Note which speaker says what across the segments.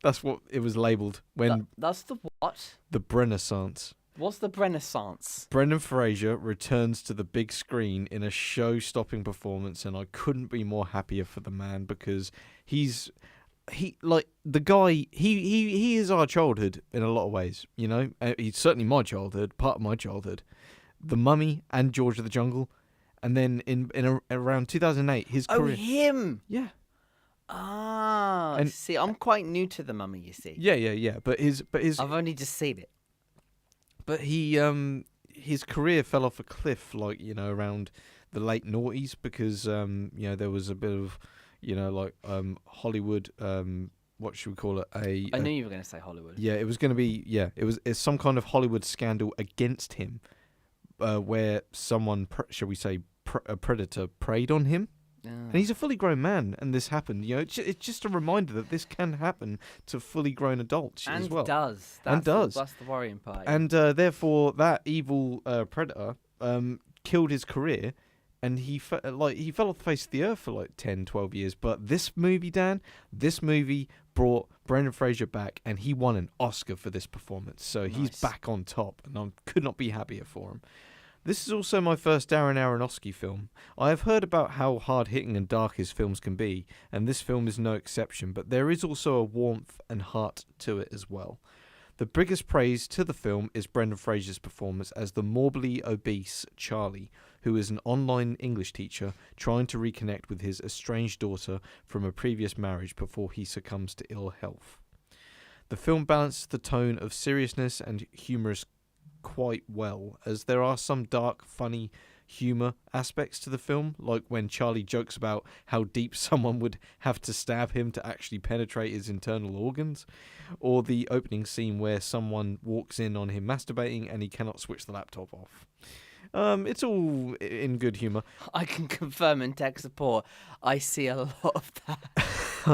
Speaker 1: That's what it was labelled when
Speaker 2: That's the what?
Speaker 1: the Renaissance.
Speaker 2: What's the Renaissance?
Speaker 1: Brendan Fraser returns to the big screen in a show-stopping performance, and I couldn't be more happier for the man because he is our childhood in a lot of ways. You know, he's certainly my childhood, part of my childhood. The Mummy and George of the Jungle, and then around 2008, his career.
Speaker 2: Oh, him!
Speaker 1: Yeah.
Speaker 2: Ah,
Speaker 1: And-
Speaker 2: see, I'm quite new to the Mummy. You see,
Speaker 1: Yeah. But his
Speaker 2: I've only just seen it.
Speaker 1: But his career fell off a cliff, like, you know, around the late noughties because, you know, there was a bit of, you know, like Hollywood, what should we call it?
Speaker 2: I knew you were going to say Hollywood.
Speaker 1: Yeah, it was going to be, it's some kind of Hollywood scandal against him where someone, shall we say, a predator preyed on him. And he's a fully grown man, and this happened. You know, it's just a reminder that this can happen to fully grown adults as well.
Speaker 2: Does.
Speaker 1: That's
Speaker 2: the worrying part.
Speaker 1: And therefore, that evil predator killed his career, and he fell off the face of the earth for like 10, 12 years. But this movie, Dan, brought Brendan Fraser back, and he won an Oscar for this performance. So he's back on top, and I could not be happier for him. This is also my first Darren Aronofsky film. I have heard about how hard-hitting and dark his films can be, and this film is no exception, but there is also a warmth and heart to it as well. The biggest praise to the film is Brendan Fraser's performance as the morbidly obese Charlie, who is an online English teacher trying to reconnect with his estranged daughter from a previous marriage before he succumbs to ill health. The film balances the tone of seriousness and humorous quite well, as there are some dark, funny humour aspects to the film, like when Charlie jokes about how deep someone would have to stab him to actually penetrate his internal organs, or the opening scene where someone walks in on him masturbating and he cannot switch the laptop off. It's all in good humour.
Speaker 2: I can confirm in tech support, I see a lot of that.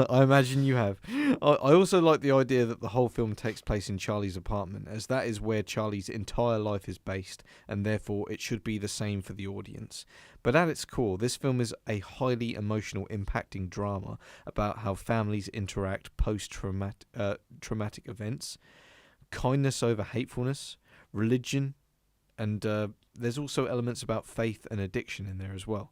Speaker 1: I imagine you have. I also like the idea that the whole film takes place in Charlie's apartment, as that is where Charlie's entire life is based, and therefore it should be the same for the audience. But at its core, this film is a highly emotional, impacting drama about how families interact post-traumatic events, kindness over hatefulness, religion, and there's also elements about faith and addiction in there as well.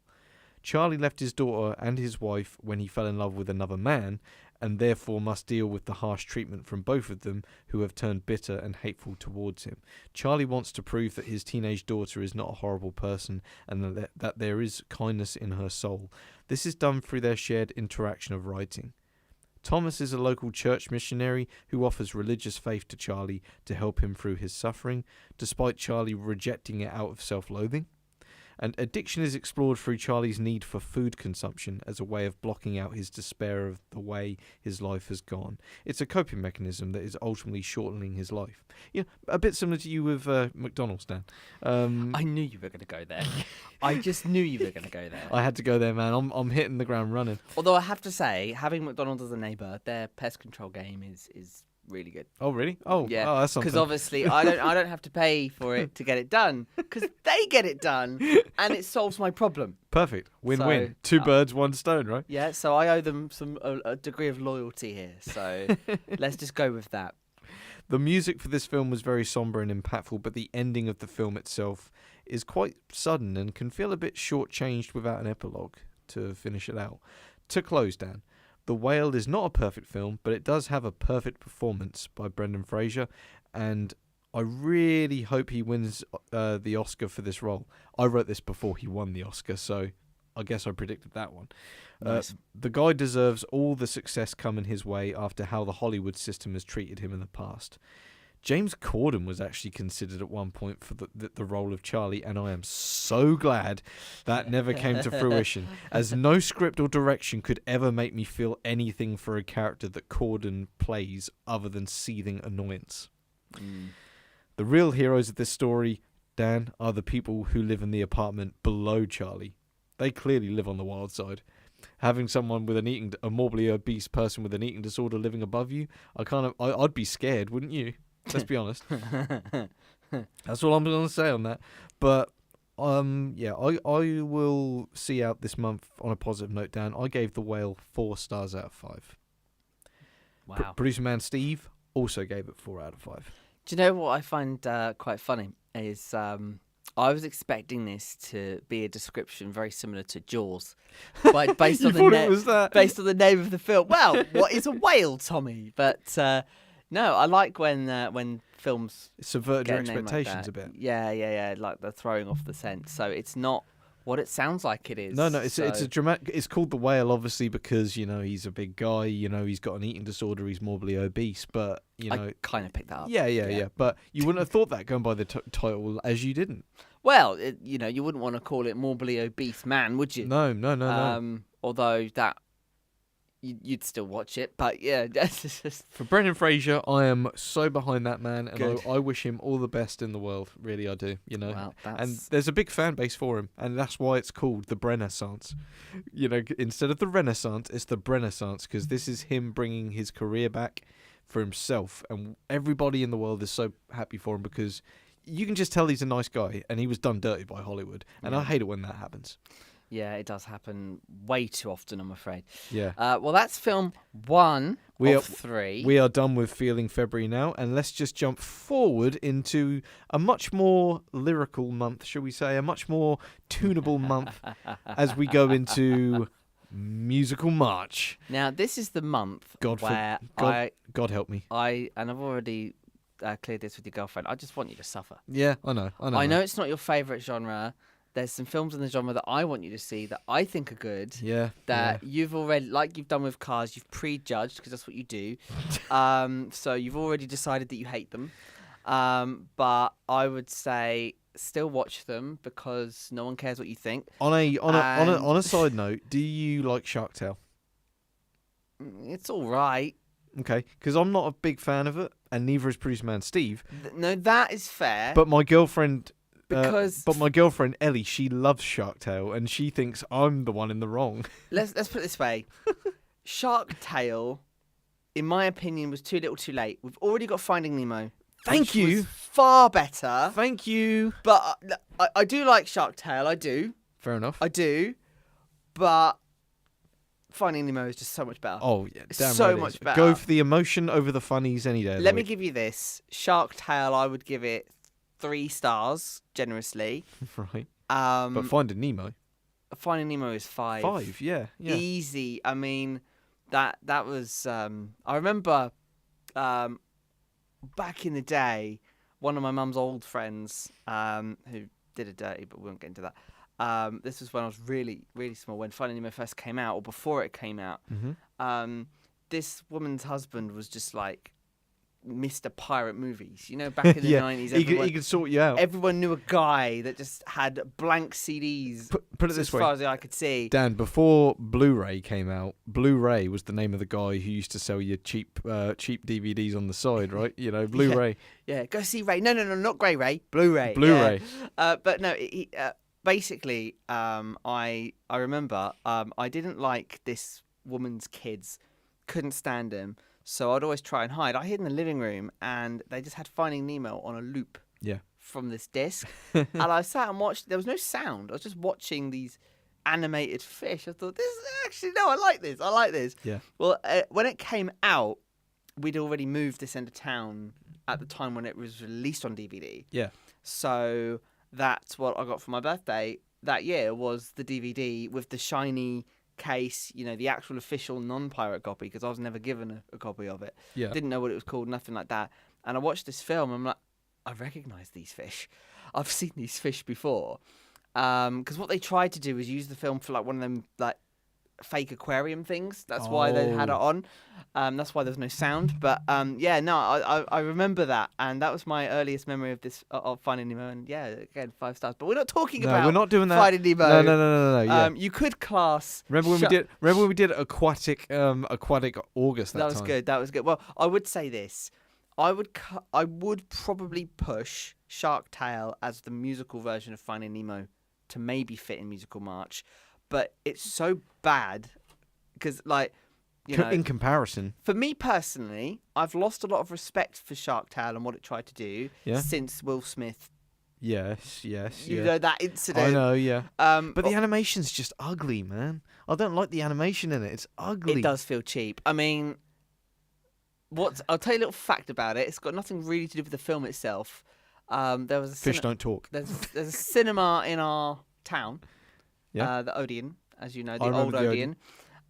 Speaker 1: Charlie left his daughter and his wife when he fell in love with another man, and therefore must deal with the harsh treatment from both of them, who have turned bitter and hateful towards him. Charlie wants to prove that his teenage daughter is not a horrible person, and that there is kindness in her soul. This is done through their shared interaction of writing. Thomas is a local church missionary who offers religious faith to Charlie to help him through his suffering, despite Charlie rejecting it out of self-loathing. And addiction is explored through Charlie's need for food consumption as a way of blocking out his despair of the way his life has gone. It's a coping mechanism that is ultimately shortening his life. Yeah, a bit similar to you with McDonald's, Dan.
Speaker 2: I knew you were going to go there. I just knew you were going to go there.
Speaker 1: I had to go there, man. I'm hitting the ground running.
Speaker 2: Although I have to say, having McDonald's as a neighbour, their pest control game is really good.
Speaker 1: Oh, really? Oh,
Speaker 2: yeah.
Speaker 1: Oh, that's something.
Speaker 2: Because obviously I don't have to pay for it to get it done, because they get it done, and it solves my problem.
Speaker 1: Perfect. Win-win.
Speaker 2: So,
Speaker 1: Two birds, one stone, right?
Speaker 2: Yeah. So I owe them a degree of loyalty here. So let's just go with that.
Speaker 1: The music for this film was very somber and impactful, but the ending of the film itself is quite sudden and can feel a bit shortchanged without an epilogue to finish it out. To close, Dan, The Whale is not a perfect film, but it does have a perfect performance by Brendan Fraser, and I really hope he wins the Oscar for this role. I wrote this before he won the Oscar, so I guess I predicted that one.
Speaker 2: Nice.
Speaker 1: The guy deserves all the success coming his way after how the Hollywood system has treated him in the past. James Corden was actually considered at one point for the role of Charlie, and I am so glad that never came to fruition, as no script or direction could ever make me feel anything for a character that Corden plays other than seething annoyance. The real heroes of this story, Dan, are the people who live in the apartment below Charlie. They clearly live on the wild side. Having someone with a morbidly obese person with an eating disorder living above you, I'd be scared, wouldn't you? Let's be honest. That's all I'm going to say on that. But yeah, I will see out this month on a positive note, Dan. I gave The Whale 4 stars out of 5.
Speaker 2: Wow.
Speaker 1: Producer man Steve also gave it 4 out of 5.
Speaker 2: Do you know what I find quite funny is I was expecting this to be a description very similar to Jaws, but based
Speaker 1: You
Speaker 2: on
Speaker 1: thought it was that?
Speaker 2: based on the name of the film. Well, what is a whale, Tommy? But no, I like when films
Speaker 1: Subverted
Speaker 2: get
Speaker 1: your
Speaker 2: a name like
Speaker 1: expectations
Speaker 2: that.
Speaker 1: a bit.
Speaker 2: Yeah. Like they're throwing off the scent, so it's not what it sounds like it is.
Speaker 1: No, it's
Speaker 2: so.
Speaker 1: a dramatic. It's called The Whale, obviously, because he's a big guy. He's got an eating disorder. He's morbidly obese, but
Speaker 2: I kind of picked that up.
Speaker 1: Yeah. But you wouldn't have thought that going by the title, as you didn't.
Speaker 2: Well, you wouldn't want to call it morbidly obese man, would you?
Speaker 1: No.
Speaker 2: Although that you'd still watch it, but yeah, that's just
Speaker 1: For Brendan Fraser, I am so behind that man, and
Speaker 2: Good.
Speaker 1: I wish him all the best in the world. Really, I do.
Speaker 2: Well,
Speaker 1: And there's a big fan base for him, and that's why it's called the Brennaissance. Instead of the Renaissance, it's the Brennaissance, because this is him bringing his career back for himself, and everybody in the world is so happy for him because you can just tell he's a nice guy, and he was done dirty by Hollywood, and I hate it when that happens.
Speaker 2: Yeah, it does happen way too often, I'm afraid.
Speaker 1: Yeah.
Speaker 2: Well, that's film 1 of 3.
Speaker 1: We are done with Feeling February now, and let's just jump forward into a much more lyrical month, shall we say, a much more tunable month as we go into Musical March.
Speaker 2: Now, this is the month
Speaker 1: God help me.
Speaker 2: and I've already cleared this with your girlfriend. I just want you to suffer.
Speaker 1: Yeah, I know.
Speaker 2: I know it's not your favourite genre. There's some films in the genre that I want you to see that I think are good.
Speaker 1: Yeah.
Speaker 2: That you've already, like you've done with Cars, you've prejudged because that's what you do. So you've already decided that you hate them. But I would say still watch them because no one cares what you think.
Speaker 1: On a side note, do you like Shark Tale?
Speaker 2: It's all right.
Speaker 1: Okay, because I'm not a big fan of it, and neither is producer man Steve.
Speaker 2: No, that is fair.
Speaker 1: But my girlfriend.
Speaker 2: Because
Speaker 1: my girlfriend Ellie, she loves Shark Tale, and she thinks I'm the one in the wrong.
Speaker 2: let's put it this way: Shark Tale, in my opinion, was too little, too late. We've already got Finding Nemo.
Speaker 1: Thank you.
Speaker 2: Was far better.
Speaker 1: Thank you.
Speaker 2: But I do like Shark Tale. I do.
Speaker 1: Fair enough.
Speaker 2: I do. But Finding Nemo is just so much better.
Speaker 1: Oh yeah, damn
Speaker 2: so
Speaker 1: right it
Speaker 2: much
Speaker 1: is.
Speaker 2: better.
Speaker 1: Go for the emotion over the funnies any day.
Speaker 2: Let me give you this: Shark Tale, I would give it 3 stars generously.
Speaker 1: Right. But Finding Nemo.
Speaker 2: Finding Nemo is 5.
Speaker 1: 5, yeah.
Speaker 2: Easy. I mean, that was. I remember, back in the day, one of my mum's old friends, who did a dirty, but we won't get into that. This was when I was really, really small, when Finding Nemo first came out, or before it came out.
Speaker 1: Mm-hmm.
Speaker 2: This woman's husband was just like Mr. Pirate Movies. Back in the 90s.
Speaker 1: He could sort you out.
Speaker 2: Everyone knew a guy that just had blank CDs.
Speaker 1: Put it this way.
Speaker 2: As far as the eye could see.
Speaker 1: Dan, before Blu-ray came out, Blu-ray was the name of the guy who used to sell you cheap DVDs on the side, right? Blu-ray.
Speaker 2: Yeah, go see Ray. No, not Grey Ray. Blu-ray.
Speaker 1: Blu-ray.
Speaker 2: Yeah. But no, basically, I remember I didn't like this woman's kids. Couldn't stand them. So I'd always try and hide. I hid in the living room, and they just had Finding Nemo on a loop.
Speaker 1: Yeah.
Speaker 2: From this disc, and I sat and watched. There was no sound. I was just watching these animated fish. I thought, I like this. I like this.
Speaker 1: Yeah.
Speaker 2: Well, when it came out, we'd already moved this end of town at the time when it was released on DVD.
Speaker 1: Yeah.
Speaker 2: So that's what I got for my birthday that year was the DVD with the shiny case, the actual official non-pirate copy, because I was never given a copy of it.
Speaker 1: Yeah.
Speaker 2: Didn't know what it was called, nothing like that. And I watched this film, and I'm like, I recognise these fish. I've seen these fish before. Because what they tried to do was use the film for like one of them like fake aquarium things. That's why they had it on. That's why there's no sound. But I remember that, and that was my earliest memory of this of Finding Nemo. And yeah, again, 5 stars. But we're not talking about.
Speaker 1: We're not doing that.
Speaker 2: Finding Nemo.
Speaker 1: No. Yeah.
Speaker 2: You could class.
Speaker 1: Remember when we did aquatic August?
Speaker 2: That was good. That was good. Well, I would say this. I would probably push Shark Tale as the musical version of Finding Nemo to maybe fit in Musical March. But it's so bad because,
Speaker 1: in comparison,
Speaker 2: for me personally, I've lost a lot of respect for Shark Tale and what it tried to do since Will Smith.
Speaker 1: Yes.
Speaker 2: You know that incident.
Speaker 1: I know, yeah. But the animation's just ugly, man. I don't like the animation in it. It's ugly.
Speaker 2: It does feel cheap. I mean, I'll tell you a little fact about it. It's got nothing really to do with the film itself. There was a
Speaker 1: Fish don't talk.
Speaker 2: there's a cinema in our town.
Speaker 1: Yeah.
Speaker 2: The Odeon, as you know,
Speaker 1: I
Speaker 2: the old
Speaker 1: remember the
Speaker 2: Odeon.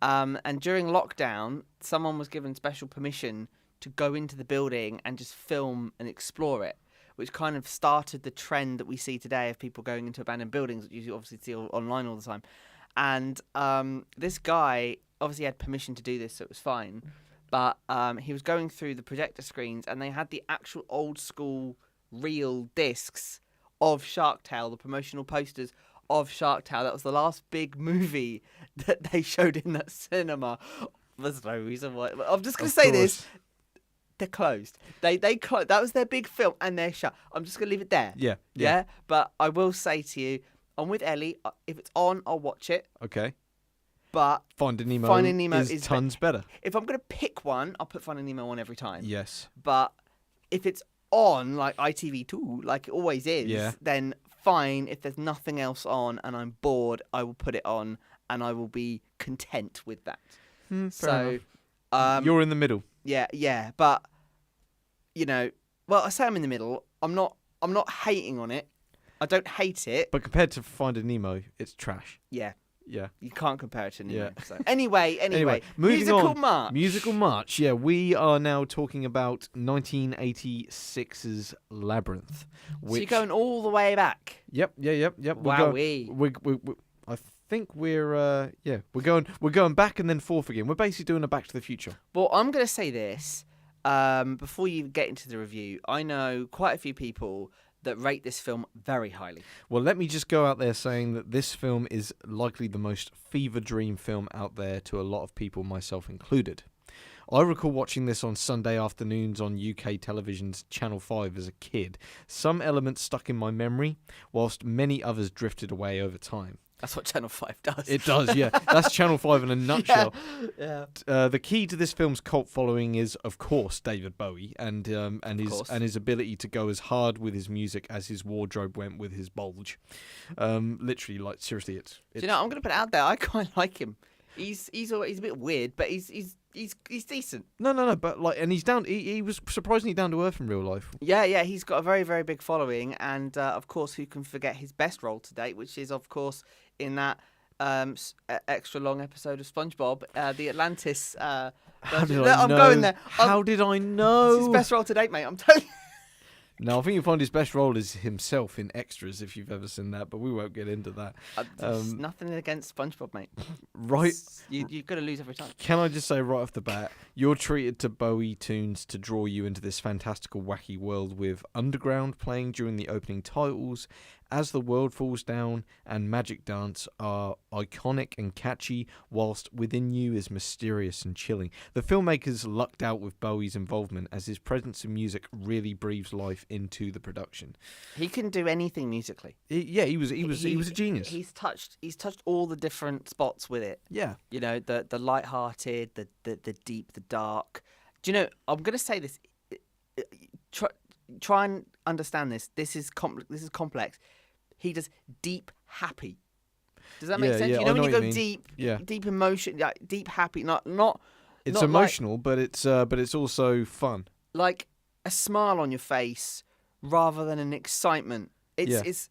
Speaker 2: And during lockdown, someone was given special permission to go into the building and just film and explore it, which kind of started the trend that we see today of people going into abandoned buildings that you obviously see online all the time. And this guy obviously had permission to do this, so it was fine. But he was going through the projector screens, and they had the actual old school real discs of Shark Tale, the promotional posters of Shark Tale. That was the last big movie that they showed in that cinema. There's no reason why. I'm just going to say this. They're closed. They closed. That was their big film, and they're shut. I'm just going to leave it there.
Speaker 1: Yeah.
Speaker 2: But I will say to you, I'm with Ellie. If it's on, I'll watch it.
Speaker 1: Okay.
Speaker 2: But
Speaker 1: Finding Nemo is tons better.
Speaker 2: If I'm going to pick one, I'll put Finding Nemo on every time.
Speaker 1: Yes.
Speaker 2: But if it's on, like ITV2, like it always is, then fine. If there's nothing else on and I'm bored, I will put it on and I will be content with that.
Speaker 1: Fair enough. You're in the middle.
Speaker 2: Yeah. But, well, I say I'm in the middle. I'm not hating on it. I don't hate it.
Speaker 1: But compared to Finding Nemo, it's trash.
Speaker 2: Yeah.
Speaker 1: Yeah.
Speaker 2: You can't compare it to Nemo.
Speaker 1: Yeah.
Speaker 2: So. Anyway,
Speaker 1: moving
Speaker 2: Musical
Speaker 1: on.
Speaker 2: March.
Speaker 1: Musical March. Yeah, we are now talking about 1986's Labyrinth.
Speaker 2: So you're going all the way back.
Speaker 1: Yep.
Speaker 2: Wowee.
Speaker 1: I think we're going back and then forth again. We're basically doing a Back to the Future.
Speaker 2: Well, I'm going to say this before you get into the review. I know quite a few people that rate this film very highly.
Speaker 1: Well, let me just go out there saying that this film is likely the most fever dream film out there to a lot of people, myself included. I recall watching this on Sunday afternoons on UK television's Channel 5 as a kid. Some elements stuck in my memory, whilst many others drifted away over time.
Speaker 2: That's what Channel 5 does.
Speaker 1: It does, yeah. That's Channel 5 in a nutshell.
Speaker 2: Yeah.
Speaker 1: The key to this film's cult following is, of course, David Bowie and his ability to go as hard with his music as his wardrobe went with his bulge. Literally, like seriously, it's.
Speaker 2: Do you know? I'm going to put it out there. I quite like him. He's a bit weird, but he's decent.
Speaker 1: No, but like, and he's down. He was surprisingly down to earth in real life.
Speaker 2: Yeah. He's got a very, very big following, and of course, who can forget his best role to date, which is, of course, in that extra long episode of SpongeBob, the Atlantis.
Speaker 1: How did I know?
Speaker 2: Going there.
Speaker 1: How did I know?
Speaker 2: It's his best role to date, mate. I'm telling you.
Speaker 1: No, I think you'll find his best role is himself in Extras, if you've ever seen that, but we won't get into that.
Speaker 2: There's nothing against SpongeBob, mate.
Speaker 1: Right.
Speaker 2: You've got to lose every time.
Speaker 1: Can I just say right off the bat, you're treated to Bowie tunes to draw you into this fantastical, wacky world with Underground playing during the opening titles, As the World Falls Down and Magic Dance are iconic and catchy, whilst Within You is mysterious and chilling. The filmmakers lucked out with Bowie's involvement, as his presence in music really breathes life into the production.
Speaker 2: He can do anything musically.
Speaker 1: He was a genius.
Speaker 2: He's touched all the different spots with it.
Speaker 1: Yeah.
Speaker 2: The light-hearted, the deep, the dark. Do you know? I'm going to say this. Try and understand this. This is complex. He does deep happy. Does that make sense?
Speaker 1: Yeah,
Speaker 2: you know when you go
Speaker 1: deep,
Speaker 2: deep emotion, like deep happy, not.
Speaker 1: It's
Speaker 2: not
Speaker 1: emotional,
Speaker 2: like,
Speaker 1: but it's also fun.
Speaker 2: Like a smile on your face rather than an excitement. It's.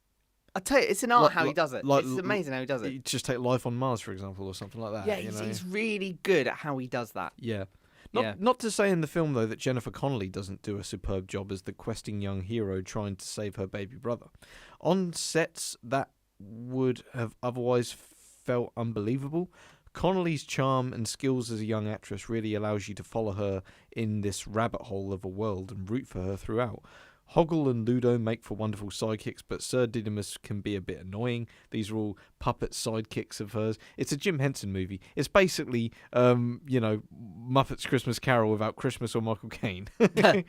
Speaker 2: I tell you, it's an art how he does it. It's amazing how he does it.
Speaker 1: You just take Life on Mars, for example, or something like that.
Speaker 2: Yeah, he's really good at how he does that.
Speaker 1: Yeah. Not to say in the film, though, that Jennifer Connelly doesn't do a superb job as the questing young hero trying to save her baby brother. On sets that would have otherwise felt unbelievable, Connelly's charm and skills as a young actress really allows you to follow her in this rabbit hole of a world and root for her throughout. Hoggle and Ludo make for wonderful sidekicks, but Sir Didymus can be a bit annoying. These are all puppet sidekicks of hers. It's a Jim Henson movie. It's basically, Muppets Christmas Carol without Christmas or Michael Caine.
Speaker 2: Fair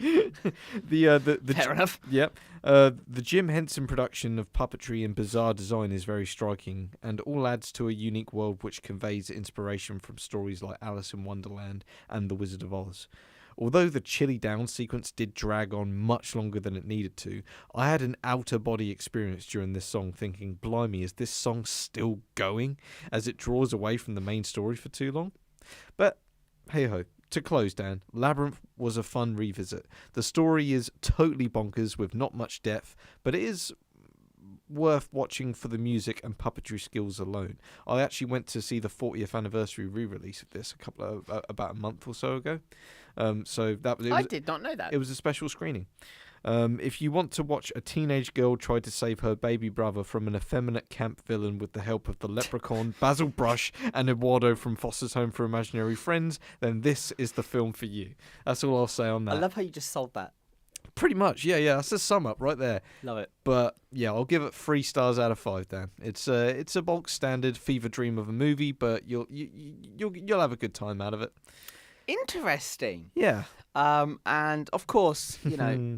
Speaker 2: enough.
Speaker 1: Yep. The Jim Henson production of puppetry and bizarre design is very striking, and all adds to a unique world which conveys inspiration from stories like Alice in Wonderland and The Wizard of Oz. Although the chilly down sequence did drag on much longer than it needed to, I had an outer-body experience during this song thinking, blimey, is this song still going? As it draws away from the main story for too long? But, hey-ho, to close, Dan, Labyrinth was a fun revisit. The story is totally bonkers with not much depth, but it is worth watching for the music and puppetry skills alone. I actually went to see the 40th anniversary re-release of this about a month or so ago. So
Speaker 2: I did not know that.
Speaker 1: It was a special screening. If you want to watch a teenage girl try to save her baby brother from an effeminate camp villain with the help of the leprechaun, Basil Brush, and Eduardo from Foster's Home for Imaginary Friends, then this is the film for you. That's all I'll say on that.
Speaker 2: I love how you just sold that.
Speaker 1: Pretty much, yeah. That's a sum up right there.
Speaker 2: Love it.
Speaker 1: But yeah, I'll give it 3 stars out of 5. Dan, it's a bulk standard fever dream of a movie, but you'll have a good time out of it.
Speaker 2: Interesting.
Speaker 1: Yeah.
Speaker 2: And of course,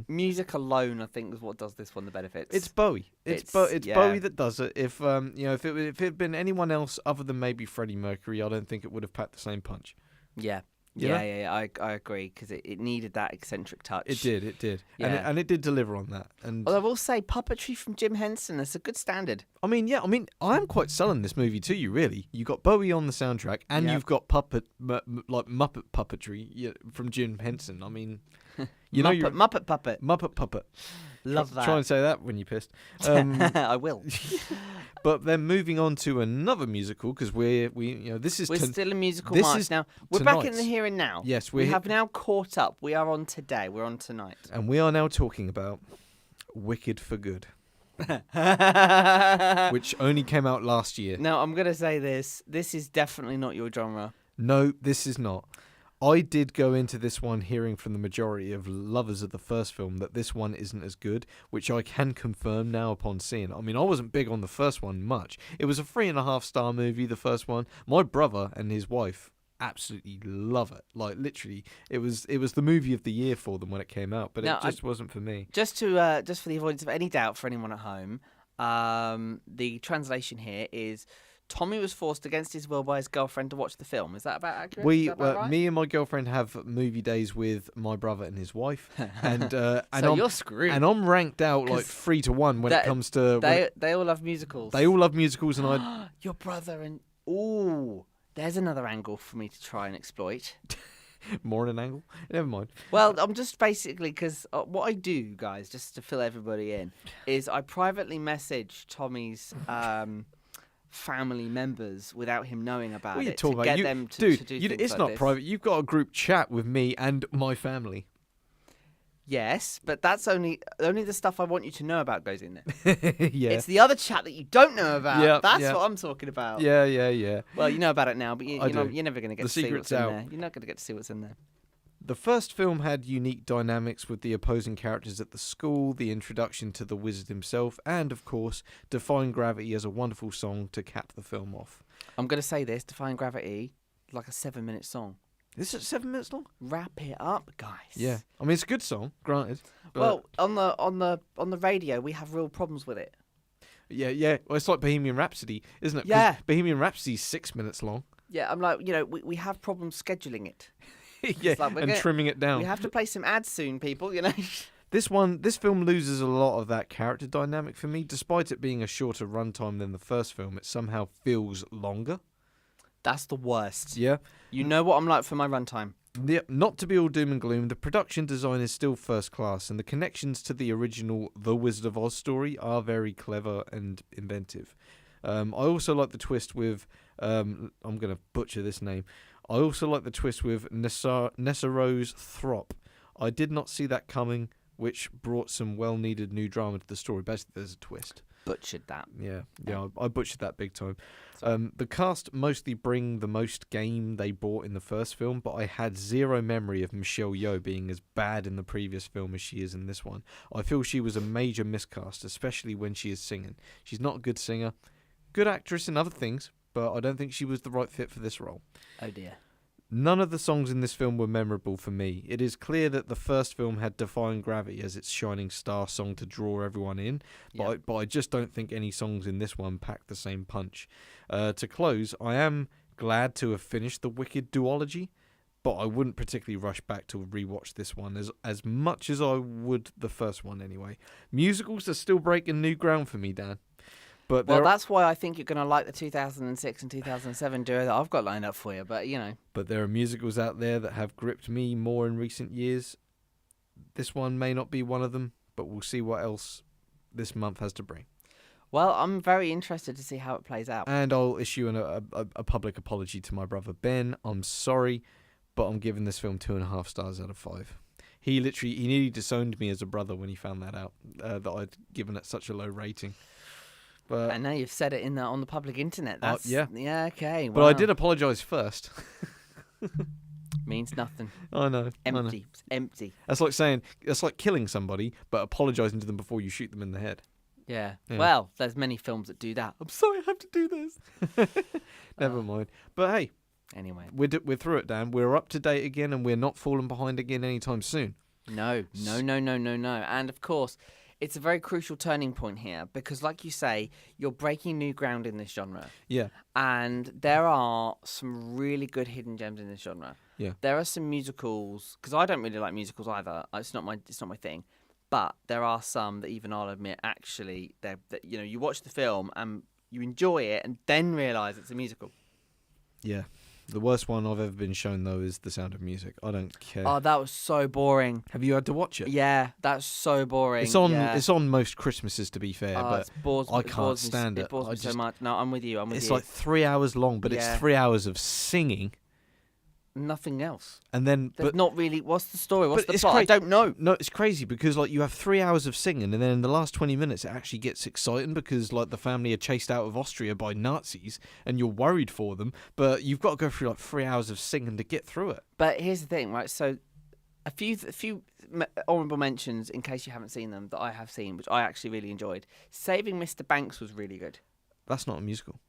Speaker 2: music alone, I think, is what does this one the benefits.
Speaker 1: It's Bowie. It's Bowie that does it. If if it had been anyone else other than maybe Freddie Mercury, I don't think it would have packed the same punch.
Speaker 2: Yeah.
Speaker 1: Yeah?
Speaker 2: Yeah. I agree, because it needed that eccentric touch.
Speaker 1: It did.
Speaker 2: Yeah.
Speaker 1: And it did deliver on that. And
Speaker 2: Although I will say, puppetry from Jim Henson is a good standard.
Speaker 1: I am quite selling this movie to you, really. You got Bowie on the soundtrack, and you've got Muppet puppetry from Jim Henson. I mean,
Speaker 2: Muppet puppet.
Speaker 1: Muppet puppet.
Speaker 2: Love that.
Speaker 1: Try and say that when you're pissed.
Speaker 2: I will.
Speaker 1: But then moving on to another musical, because we're
Speaker 2: still in musical
Speaker 1: this
Speaker 2: march
Speaker 1: is
Speaker 2: now. We're back in
Speaker 1: tonight's.
Speaker 2: the here and now.
Speaker 1: Yes,
Speaker 2: we have now caught up. We are on today. We're on tonight.
Speaker 1: And we are now talking about Wicked for Good, which only came out last year.
Speaker 2: Now, I'm going to say this. This is definitely not your genre.
Speaker 1: No, this is not. I did go into this one hearing from the majority of lovers of the first film that this one isn't as good, which I can confirm now upon seeing it. I mean, I wasn't big on the first one much. It was a 3.5-star movie, the first one. My brother and his wife absolutely love it. Like, literally, it was the movie of the year for them when it came out, but it just wasn't for me.
Speaker 2: Just for the avoidance of any doubt for anyone at home, the translation here is: Tommy was forced against his will by his girlfriend to watch the film. Is that about accurate? Right?
Speaker 1: Me and my girlfriend have movie days with my brother and his wife, and
Speaker 2: so you're screwed.
Speaker 1: And I'm ranked out like 3-1 when it comes to.
Speaker 2: They all love musicals.
Speaker 1: They all love musicals, and I.
Speaker 2: Your brother and there's another angle for me to try and exploit.
Speaker 1: More in an angle? Never mind.
Speaker 2: Well, I'm just basically, because what I do, guys, just to fill everybody in, is I privately message Tommy's family members without him knowing about it to get them to do things
Speaker 1: it's
Speaker 2: like
Speaker 1: not
Speaker 2: this.
Speaker 1: private. You've got a group chat with me and my family.
Speaker 2: Yes, but that's only the stuff I want you to know about goes in there.
Speaker 1: Yeah.
Speaker 2: It's the other chat that you don't know about.
Speaker 1: Yeah,
Speaker 2: That's
Speaker 1: yeah.
Speaker 2: what I'm talking about.
Speaker 1: Yeah.
Speaker 2: Well, you know about it now, but you're never going to get
Speaker 1: The
Speaker 2: to see
Speaker 1: secret's
Speaker 2: what's in
Speaker 1: out.
Speaker 2: there. You're not going to get to see what's in there.
Speaker 1: The first film had unique dynamics with the opposing characters at the school, the introduction to the wizard himself, and, of course, Defying Gravity as a wonderful song to cap the film off.
Speaker 2: I'm going to say this, Defying Gravity, like a 7-minute song.
Speaker 1: Is it 7 minutes long?
Speaker 2: Wrap it up, guys.
Speaker 1: Yeah. I mean, it's a good song, granted.
Speaker 2: Well, on the radio, we have real problems with it.
Speaker 1: Yeah. Well, it's like Bohemian Rhapsody, isn't it? 'Cause
Speaker 2: Yeah.
Speaker 1: Bohemian Rhapsody's 6 minutes long.
Speaker 2: Yeah, I'm like, we have problems scheduling it.
Speaker 1: Yeah,
Speaker 2: like
Speaker 1: and trimming it down.
Speaker 2: We have to play some ads soon, people,
Speaker 1: This film loses a lot of that character dynamic for me. Despite it being a shorter runtime than the first film, it somehow feels longer.
Speaker 2: That's the worst.
Speaker 1: Yeah.
Speaker 2: You know what I'm like for my runtime.
Speaker 1: Yeah, not to be all doom and gloom, the production design is still first class, and the connections to the original The Wizard of Oz story are very clever and inventive. I also like the twist with, I'm going to butcher this name, I also like the twist with Nessaro's Throp. I did not see that coming, which brought some well-needed new drama to the story. Basically, there's a twist.
Speaker 2: Butchered that.
Speaker 1: Yeah, I butchered that big time. The cast mostly bring the most game they brought in the first film, but I had zero memory of Michelle Yeoh being as bad in the previous film as she is in this one. I feel she was a major miscast, especially when she is singing. She's not a good singer, good actress in other things, but I don't think she was the right fit for this role.
Speaker 2: Oh dear.
Speaker 1: None of the songs in this film were memorable for me. It is clear that the first film had Defying Gravity as its shining star song to draw everyone in, but I just don't think any songs in this one pack the same punch. To close, I am glad to have finished the Wicked duology, but I wouldn't particularly rush back to rewatch this one as much as I would the first one anyway. Musicals are still breaking new ground for me, Dan. But
Speaker 2: Well, that's why I think you're going to like the 2006 and 2007 duo that I've got lined up for you. But,
Speaker 1: But there are musicals out there that have gripped me more in recent years. This one may not be one of them, but we'll see what else this month has to bring.
Speaker 2: Well, I'm very interested to see how it plays out.
Speaker 1: And I'll issue a public apology to my brother Ben. I'm sorry, but I'm giving this film 2.5 stars out of 5. He nearly disowned me as a brother when he found that out, that I'd given it such a low rating. But
Speaker 2: And now you've said it on the public internet. That's
Speaker 1: yeah.
Speaker 2: Yeah, okay.
Speaker 1: But I did apologise first.
Speaker 2: Means nothing.
Speaker 1: I know.
Speaker 2: Empty. It's empty.
Speaker 1: That's like killing somebody, but apologising to them before you shoot them in the head.
Speaker 2: Yeah.
Speaker 1: Yeah.
Speaker 2: Well, there's many films that do that. I'm sorry I have to do this.
Speaker 1: Never mind. But hey,
Speaker 2: Anyway.
Speaker 1: we're through it, Dan. We're up to date again, and we're not falling behind again anytime soon.
Speaker 2: No. And of course, it's a very crucial turning point here because, like you say, you're breaking new ground in this genre.
Speaker 1: Yeah.
Speaker 2: And there are some really good hidden gems in this genre.
Speaker 1: Yeah.
Speaker 2: There are some musicals, because I don't really like musicals either. It's not my thing. But there are some that even I'll admit, actually, you watch the film and you enjoy it and then realise it's a musical.
Speaker 1: Yeah. The worst one I've ever been shown, though, is The Sound of Music. I don't care.
Speaker 2: Oh, that was so boring.
Speaker 1: Have you had to watch it?
Speaker 2: Yeah, that's so boring.
Speaker 1: It's on.
Speaker 2: Yeah.
Speaker 1: It's on most Christmases, to be fair, but I can't stand it.
Speaker 2: It bores me so much. No, I'm with you.
Speaker 1: It's like 3 hours long, but it's 3 hours of singing.
Speaker 2: Nothing else.
Speaker 1: And then,
Speaker 2: There's not really. What's the story? What's the
Speaker 1: it's
Speaker 2: plot? I don't know.
Speaker 1: No, it's crazy because like you have 3 hours of singing, and then in the last 20 minutes, it actually gets exciting because like the family are chased out of Austria by Nazis, and you're worried for them. But you've got to go through like 3 hours of singing to get through it.
Speaker 2: But here's the thing, right? So, a few honourable mentions in case you haven't seen them that I have seen, which I actually really enjoyed. Saving Mr. Banks was really good.
Speaker 1: That's not a musical.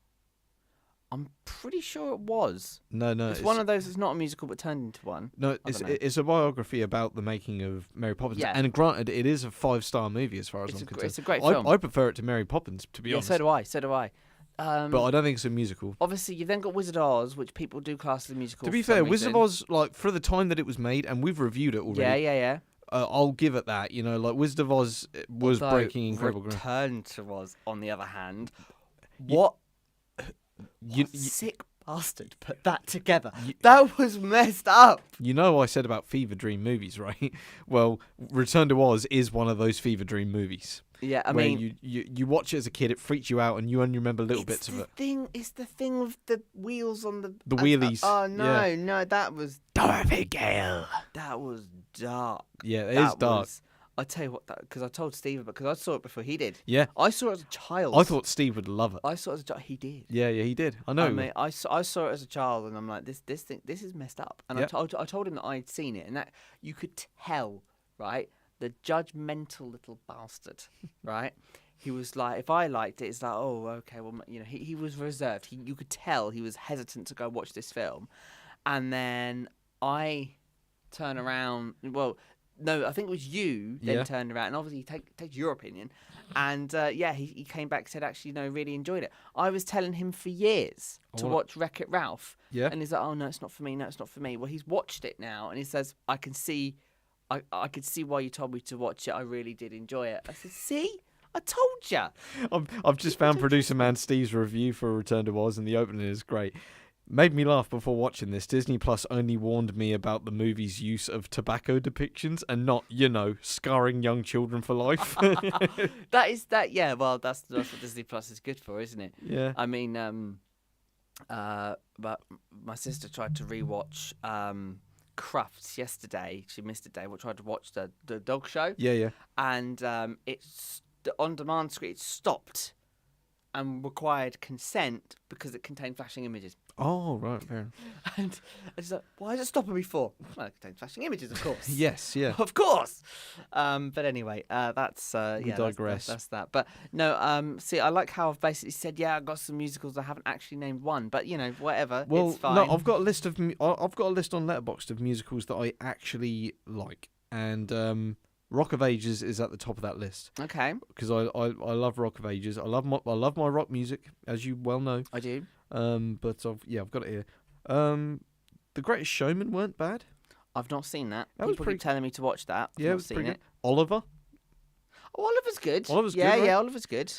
Speaker 2: I'm pretty sure it was.
Speaker 1: No,
Speaker 2: It's one of those that's not a musical but turned into one.
Speaker 1: No, it's a biography about the making of Mary Poppins. Yeah. And granted, it is a 5-star movie as far as I'm concerned.
Speaker 2: It's a great film.
Speaker 1: I prefer it to Mary Poppins, to be honest.
Speaker 2: So do I.
Speaker 1: But I don't think it's a musical.
Speaker 2: Obviously, you've then got Wizard of Oz, which people do class as a musical.
Speaker 1: To be fair, Wizard of Oz, like for the time that it was made, and we've reviewed it already.
Speaker 2: Yeah.
Speaker 1: I'll give it that. Like Wizard of Oz was breaking incredible ground.
Speaker 2: Return to Oz, on the other hand, what sick bastard put that together? That was messed up.
Speaker 1: You know, I said about fever dream movies, right? Well, Return to Oz is one of those fever dream movies.
Speaker 2: Yeah, I
Speaker 1: where
Speaker 2: mean,
Speaker 1: you watch it as a kid, it freaks you out, and you only remember little bits of it.
Speaker 2: It's the thing with the wheels on the
Speaker 1: wheelies.
Speaker 2: Oh no, that was
Speaker 1: Dorothy Gale.
Speaker 2: That was dark.
Speaker 1: Yeah, it is dark.
Speaker 2: I tell you what, because I told Steve, because I saw it before he did.
Speaker 1: Yeah,
Speaker 2: I saw it as a child.
Speaker 1: I thought Steve would love it.
Speaker 2: I saw it as a child. He did.
Speaker 1: Yeah, he did. I know.
Speaker 2: I mean, I saw it as a child, and I'm like, this is messed up. And I told him that I'd seen it, and that you could tell, right, the judgmental little bastard, right. He was like, if I liked it, it's like, oh, okay, well, he was reserved. You could tell he was hesitant to go watch this film, and then I turn around. Well. No, I think it was you then turned around, and obviously he takes your opinion. And he came back and said, actually, no, really enjoyed it. I was telling him for years to watch Wreck-It Ralph. Yeah. And he's like, oh, no, it's not for me. No, it's not for me. Well, he's watched it now, and he says, I could see why you told me to watch it. I really did enjoy it. I said, see? I told you.
Speaker 1: I've just found producer man Steve's review for Return to Oz, and the opening is great. Made me laugh before watching this. Disney Plus only warned me about the movie's use of tobacco depictions and not, scarring young children for life.
Speaker 2: Yeah, well, that's what Disney Plus is good for, isn't it?
Speaker 1: Yeah.
Speaker 2: I mean, but my sister tried to rewatch Crufts yesterday. She missed a day. We tried to watch the dog show.
Speaker 1: Yeah.
Speaker 2: And it's the on-demand screen. It stopped and required consent because it contained flashing images.
Speaker 1: Oh, right, fair enough.
Speaker 2: And I was like, why is it stopping me for? Well, it contains flashing images, of course.
Speaker 1: Yes, yeah.
Speaker 2: Of course. But anyway, that's...
Speaker 1: we digress.
Speaker 2: That's that. But no, see, I like how I've basically said, I got some musicals. I haven't actually named one. But, whatever.
Speaker 1: Well,
Speaker 2: it's fine.
Speaker 1: No, I've got a list on Letterboxd of musicals that I actually like. And Rock of Ages is at the top of that list.
Speaker 2: Okay.
Speaker 1: Because I love Rock of Ages. I love my rock music, as you well know.
Speaker 2: I do.
Speaker 1: But I've got it here. The Greatest Showman weren't bad.
Speaker 2: I've not seen that.
Speaker 1: That was
Speaker 2: People keep telling me to watch that.
Speaker 1: Yeah, it was pretty good. Oliver.
Speaker 2: Oh, Oliver's good.
Speaker 1: Oliver's
Speaker 2: yeah,
Speaker 1: good, right?
Speaker 2: Yeah, Oliver's good.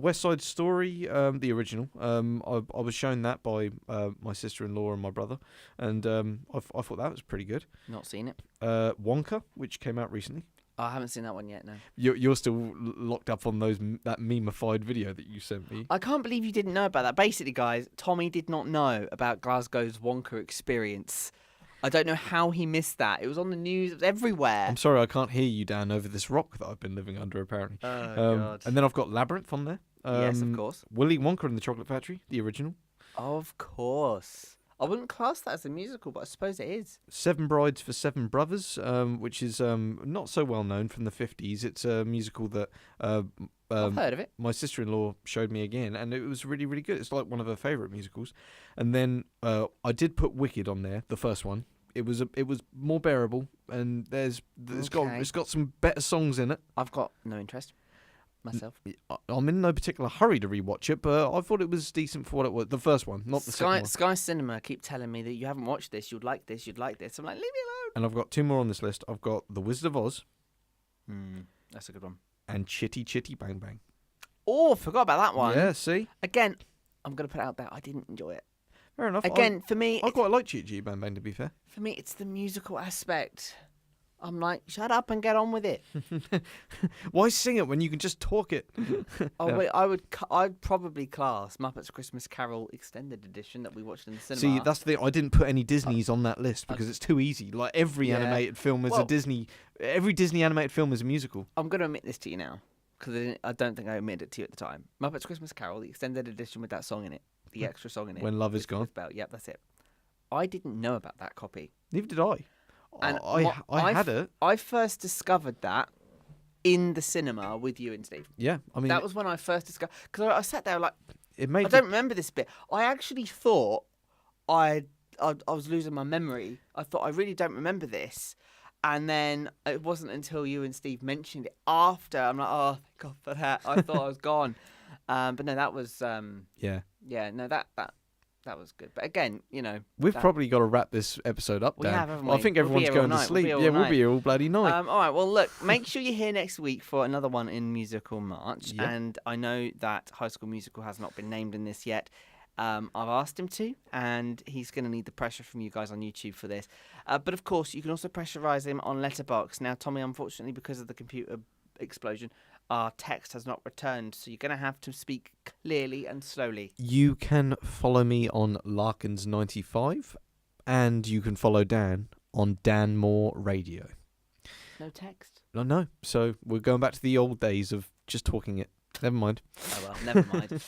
Speaker 1: West Side Story, the original. I was shown that by my sister-in-law and my brother, and I thought that was pretty good.
Speaker 2: Not seen it.
Speaker 1: Wonka, which came out recently.
Speaker 2: Oh, I haven't seen that one yet, no.
Speaker 1: You're still locked up on that memeified video that you sent me.
Speaker 2: I can't believe you didn't know about that. Basically, guys, Tommy did not know about Glasgow's Wonka experience. I don't know how he missed that. It was on the news. It was everywhere.
Speaker 1: I'm sorry, I can't hear you, Dan, over this rock that I've been living under, apparently.
Speaker 2: Oh, God.
Speaker 1: And then I've got Labyrinth on there.
Speaker 2: Yes, of course.
Speaker 1: Willy Wonka and the Chocolate Factory, the original.
Speaker 2: Of course. I wouldn't class that as a musical, but I suppose it is.
Speaker 1: Seven Brides for Seven Brothers, which is not so well known from the 50s. It's a musical that
Speaker 2: I've heard of it.
Speaker 1: my sister-in-law showed me again, and it was really, really good. It's like one of her favourite musicals. And then I did put Wicked on there, the first one. It was more bearable, and it's got some better songs in it.
Speaker 2: I've got no interest myself.
Speaker 1: I'm in no particular hurry to rewatch it, but I thought it was decent for what it was. The first one, not the second one.
Speaker 2: Sky Cinema keep telling me that you haven't watched this, you'd like this. I'm like, leave me alone.
Speaker 1: And I've got two more on this list. I've got The Wizard of Oz.
Speaker 2: That's a good one.
Speaker 1: And Chitty Chitty Bang Bang.
Speaker 2: Oh, forgot about that one.
Speaker 1: Yeah, see?
Speaker 2: Again, I'm going to put it out there. I didn't enjoy it.
Speaker 1: Fair enough.
Speaker 2: Again, for me...
Speaker 1: I quite like Chitty Chitty Bang Bang, to be fair.
Speaker 2: For me, it's the musical aspect. I'm like, shut up and get on with it.
Speaker 1: Why sing it when you can just talk it?
Speaker 2: Wait, I'd probably class Muppets Christmas Carol Extended Edition that we watched in the cinema.
Speaker 1: See, that's the thing. I didn't put any Disneys on that list because it's too easy. Like every animated film is a Disney. Every Disney animated film is a musical.
Speaker 2: I'm going to admit this to you now because I don't think I admitted it to you at the time. Muppets Christmas Carol, the Extended Edition with that song in it, the extra song in it.
Speaker 1: When Love Is Gone.
Speaker 2: Yep, that's it. I didn't know about that copy.
Speaker 1: Neither did I.
Speaker 2: And
Speaker 1: I had it.
Speaker 2: I first discovered that in the cinema with you and Steve.
Speaker 1: Yeah, I mean
Speaker 2: that was when I first discovered. Because I sat there like,
Speaker 1: it made.
Speaker 2: I don't remember this bit. I actually thought I was losing my memory. I thought I really don't remember this. And then it wasn't until you and Steve mentioned it after. I'm like, oh, thank God for that. I thought I was gone. But no, that was
Speaker 1: yeah.
Speaker 2: No, that was good. But again,
Speaker 1: we've probably got to wrap this episode up.
Speaker 2: We
Speaker 1: Dan.
Speaker 2: have, haven't we?
Speaker 1: I think everyone's going to sleep. We'll be here all bloody night.
Speaker 2: All right. Well, look, make sure you're here next week for another one in Musical March.
Speaker 1: Yep.
Speaker 2: And I know that High School Musical has not been named in this yet. I've asked him to, and he's going to need the pressure from you guys on YouTube for this. But of course, you can also pressurize him on Letterboxd. Now, Tommy, unfortunately, because of the computer explosion, our text has not returned, so you're going to have to speak clearly and slowly.
Speaker 1: You can follow me on Larkins95, and you can follow Dan on Dan Moore Radio.
Speaker 2: No text?
Speaker 1: No. So we're going back to the old days of just talking it. Never mind.
Speaker 2: Oh, well, never mind.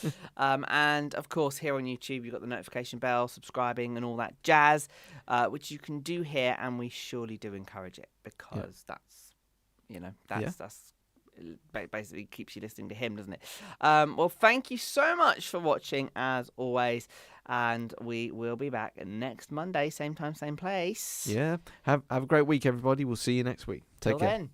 Speaker 2: And, of course, here on YouTube, you've got the notification bell, subscribing, and all that jazz, which you can do here, and we surely do encourage it because that's basically keeps you listening to him, doesn't it? Well, thank you so much for watching, as always, and we will be back next Monday, same time, same place.
Speaker 1: Yeah. Have a great week, everybody. We'll see you next week. Take care.
Speaker 2: Till then.